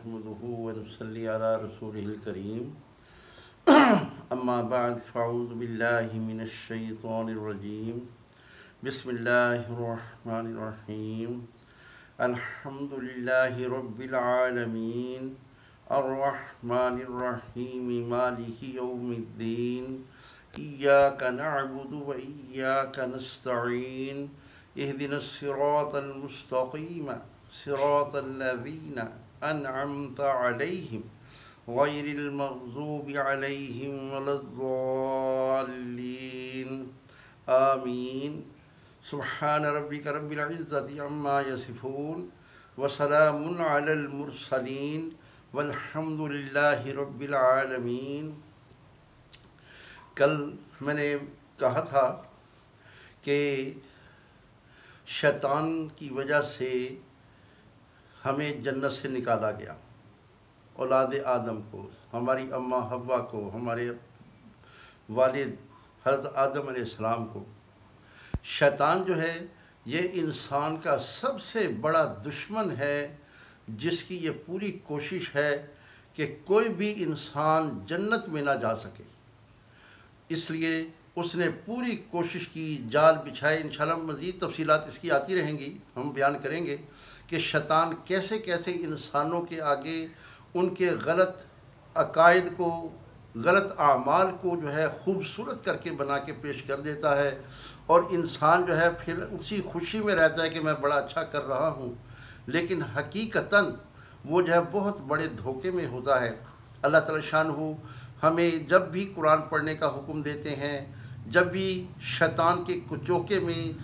नहमदुहु व नुसल्ली अला रसूलिहिल करीम। अम्मा बाद फ़अऊज़ु बिल्लाहि मिनश शैतानिर रजीम। बिस्मिल्लाहिर्रहमानिर्रहीम। अल्हम्दुलिल्लाहि रब्बिल आलमीन अर्रहमानिर्रहीम मालिकि यौमिद्दीन। इय्याका नअबुदु व इय्याका नस्तईन। इहदिनस सिरातल मुस्तक़ीम सिरातल लज़ीना अनअमता अलैहिम गैरिल मग़ज़ूबि अलैहिम वलद्दाल्लीन। आमीन। सुब्हान रब्बिका रब्बिल इज़्ज़ति अम्मा यसिफ़ून व सलामुन अलल मुरसलीन वल्हम्दुलिल्लाहि रब्बिल आलमीन। कल मैंने कहा था कि शैतान की वजह से हमें जन्नत से निकाला गया, औलाद आदम को, हमारी अम्मा हव्वा को, हमारे वालिद हज़रत आदम अलैहिस्सलाम को। शैतान जो है ये इंसान का सबसे बड़ा दुश्मन है, जिसकी ये पूरी कोशिश है कि कोई भी इंसान जन्नत में ना जा सके। इसलिए उसने पूरी कोशिश की, जाल बिछाए। इंशाअल्लाह मज़ीद तफसीलात इसकी आती रहेंगी, हम बयान करेंगे कि शैतान कैसे कैसे इंसानों के आगे उनके गलत अकायद को, गलत आमाल को जो है खूबसूरत करके बना के पेश कर देता है, और इंसान जो है फिर उसी खुशी में रहता है कि मैं बड़ा अच्छा कर रहा हूँ, लेकिन हकीकतन वो जो है बहुत बड़े धोखे में होता है। अल्लाह ताला शानहू हमें जब भी कुरान पढ़ने का हुक्म देते हैं, जब भी शैतान के कुचोके में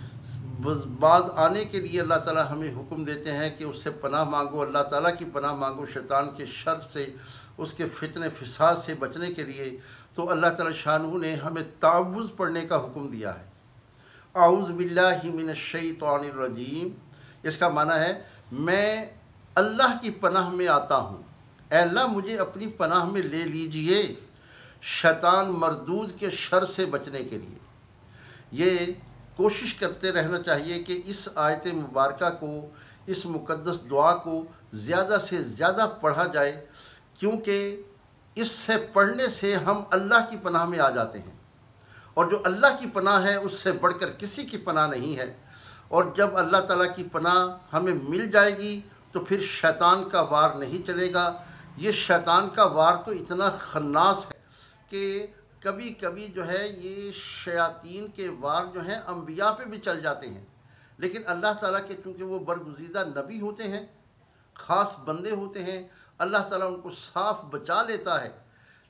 बाज आने के लिए अल्लाह ताला हमें हुक्म देते हैं कि उससे पनाह मांगो, अल्लाह ताला की पनाह मांगो शैतान के शर से, उसके फितने फिसाद से बचने के लिए, तो अल्लाह ताला शानहू ने हमें तावुज़ पढ़ने का हुक्म दिया है। आऊज़ु बिल्लाहि मिनश शैतानिर रजीम। इसका माना है मैं अल्लाह की पनाह में आता हूँ, अल्लाह मुझे अपनी पनाह में ले लीजिए शैतान मरदूद के शर से बचने के लिए। ये कोशिश करते रहना चाहिए कि इस आयत मुबारका को, इस मुक़द्दस दुआ को ज़्यादा से ज़्यादा पढ़ा जाए, क्योंकि इससे पढ़ने से हम अल्लाह की पनाह में आ जाते हैं, और जो अल्लाह की पनाह है उससे बढ़कर किसी की पनाह नहीं है। और जब अल्लाह ताला की पनाह हमें मिल जाएगी तो फिर शैतान का वार नहीं चलेगा। ये शैतान का वार तो इतना खन्नास है कि कभी कभी जो है ये शयातीन के वार जो हैं अंबिया पे भी चल जाते हैं, लेकिन अल्लाह ताला के चूँकि वो बरगुज़ीदा नबी होते हैं, ख़ास बंदे होते हैं, अल्लाह ताला उनको साफ बचा लेता है।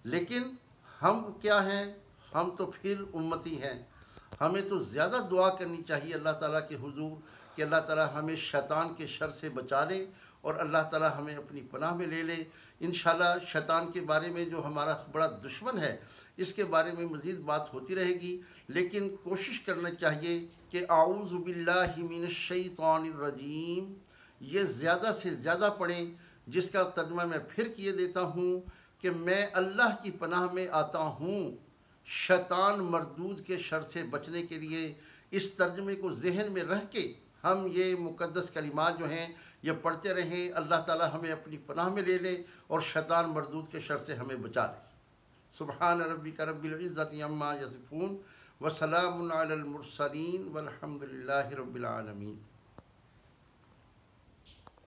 लेकिन हम क्या हैं, हम तो फिर उम्मती हैं। हमें तो ज़्यादा दुआ करनी चाहिए अल्लाह ताला के हुजूर कि अल्लाह ताला हमें शैतान के शर से बचा ले और अल्लाह ताला हमें अपनी पनाह में ले ले। इंशाअल्लाह शैतान के बारे में, जो हमारा बड़ा दुश्मन है, इसके बारे में मज़ीद बात होती रहेगी, लेकिन कोशिश करना चाहिए कि आऊज़ु बिल्लाहि मिनश शैतानिर रजीम ये ज़्यादा से ज़्यादा पढ़ें, जिसका तर्जुमा मैं फिर किए देता हूँ कि मैं अल्लाह की पनाह में आता हूँ शैतान मरदूद के शर से बचने के लिए। इस तर्जुमे को ज़हन में रख के हम ये मुक़द्दस कलिमात जो हैं ये पढ़ते रहें। अल्लाह ताला हमें अपनी पनाह में ले ले और शैतान मरदूद के शर से हमें बचा ले। सुब्हान रब्बिका रब्बिल इज़्ज़ति अम्मा यसिफ़ून व सलामुन अलल मुरसलीन वल्हम्दुलिल्लाहि रब्बिल आलमीन।